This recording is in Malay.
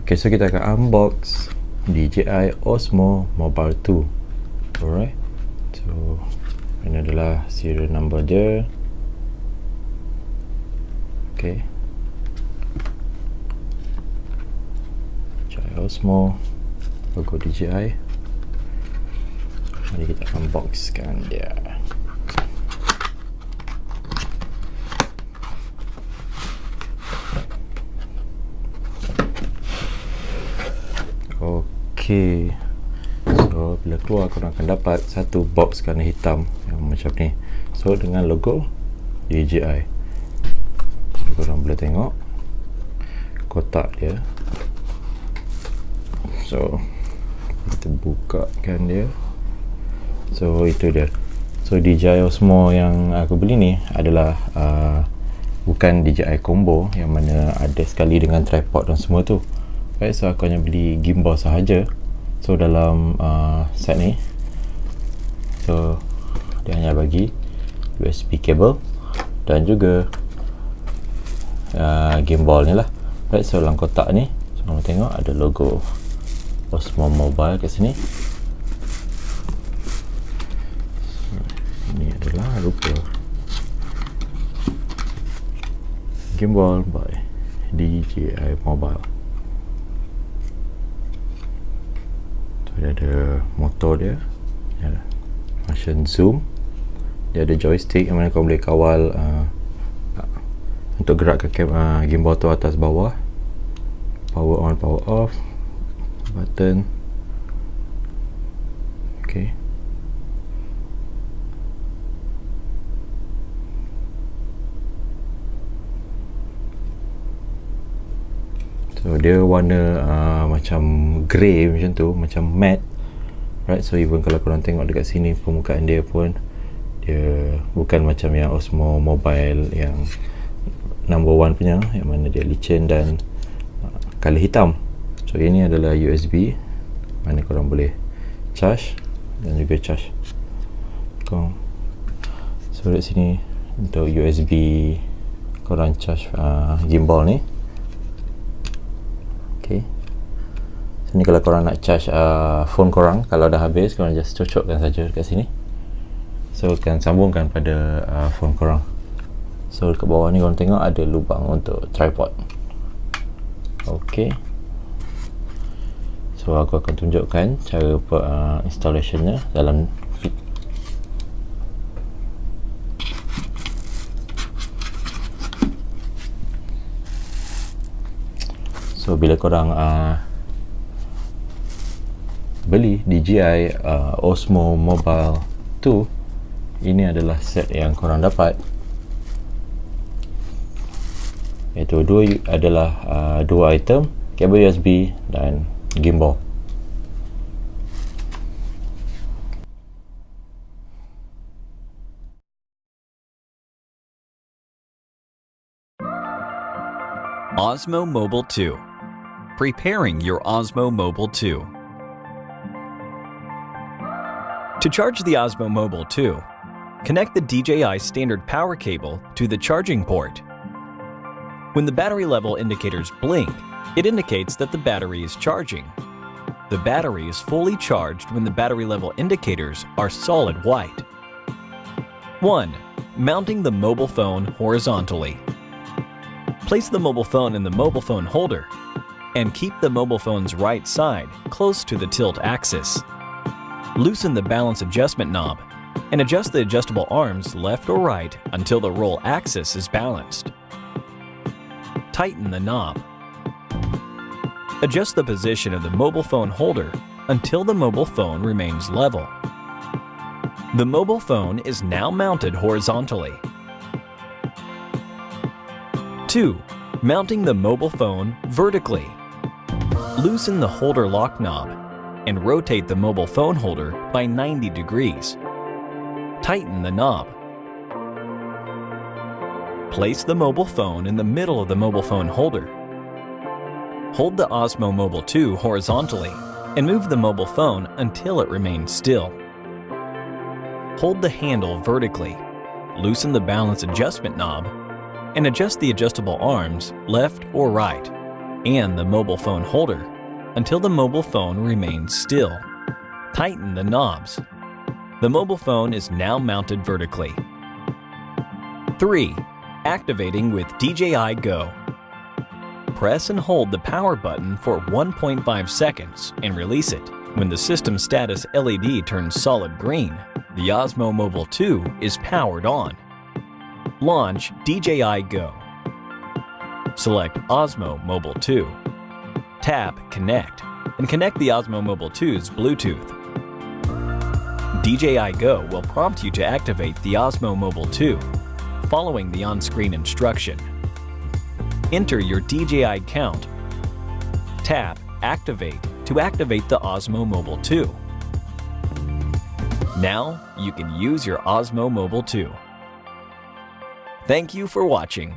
Okay, so kita akan unbox DJI Osmo Mobile 2. Alright, so ini adalah serial number dia. Okay, DJI Osmo, logo DJI. Mari kita unboxkan dia. Okay, so bila keluar korang akan dapat satu box warna hitam yang macam ni, so dengan logo DJI. So korang boleh tengok kotak dia. So kita bukakan dia. So itu dia. So DJI Osmo yang aku beli ni adalah bukan DJI combo yang mana ada sekali dengan tripod dan semua tu. Okay, so aku hanya beli gimbal sahaja. So dalam set ni, so dia hanya bagi USB cable dan juga gimbal ni lah. Right, so dalam kotak ni, so kamu tengok ada logo Osmo Mobile kat sini. Ini adalah rupa gimbal by DJI Mobile. Dia ada motor dia, ada function zoom, dia ada joystick yang mana kau boleh kawal untuk gerakkan gimbal tu atas bawah, power on power off button. Okay, so dia warna macam grey macam tu, macam matte. Right, so even kalau korang tengok dekat sini permukaan dia pun dia bukan macam yang Osmo Mobile yang number 1 punya, yang mana dia licin dan colour hitam. So ini adalah USB mana korang boleh charge dan juga charge. So dekat sini untuk USB korang charge gimbal ni. Okay, sini kalau korang nak charge phone korang, kalau dah habis korang just cocokkan saja dekat sini, so akan sambungkan pada phone korang. So dekat bawah ni korang tengok ada lubang untuk tripod. Okay, so aku akan tunjukkan cara installationnya dalam so bila korang beli DJI Osmo Mobile 2, ini adalah set yang korang dapat, iaitu dua item, kabel USB dan gimbal. Osmo Mobile 2. Preparing your Osmo Mobile 2. To charge the Osmo Mobile 2, connect the DJI standard power cable to the charging port. When the battery level indicators blink, it indicates that the battery is charging. The battery is fully charged when the battery level indicators are solid white. 1. Mounting the mobile phone horizontally. Place the mobile phone in the mobile phone holder and keep the mobile phone's right side close to the tilt axis. Loosen the balance adjustment knob and adjust the adjustable arms left or right until the roll axis is balanced. Tighten the knob. Adjust the position of the mobile phone holder until the mobile phone remains level. The mobile phone is now mounted horizontally. 2. Mounting the mobile phone vertically. Loosen the holder lock knob and rotate the mobile phone holder by 90 degrees. Tighten the knob. Place the mobile phone in the middle of the mobile phone holder. Hold the Osmo Mobile 2 horizontally and move the mobile phone until it remains still. Hold the handle vertically, loosen the balance adjustment knob, and adjust the adjustable arms left or right. and the mobile phone holder until the mobile phone remains still. Tighten the knobs. The mobile phone is now mounted vertically. 3. Activating with DJI Go. Press and hold the power button for 1.5 seconds and release it. When the system status LED turns solid green, the Osmo Mobile 2 is powered on. Launch DJI Go. Select Osmo Mobile 2. Tap Connect and connect the Osmo Mobile 2's Bluetooth. DJI Go will prompt you to activate the Osmo Mobile 2, following the on-screen instruction. Enter your DJI count. Tap Activate to activate the Osmo Mobile 2. Now you can use your Osmo Mobile 2. Thank you for watching.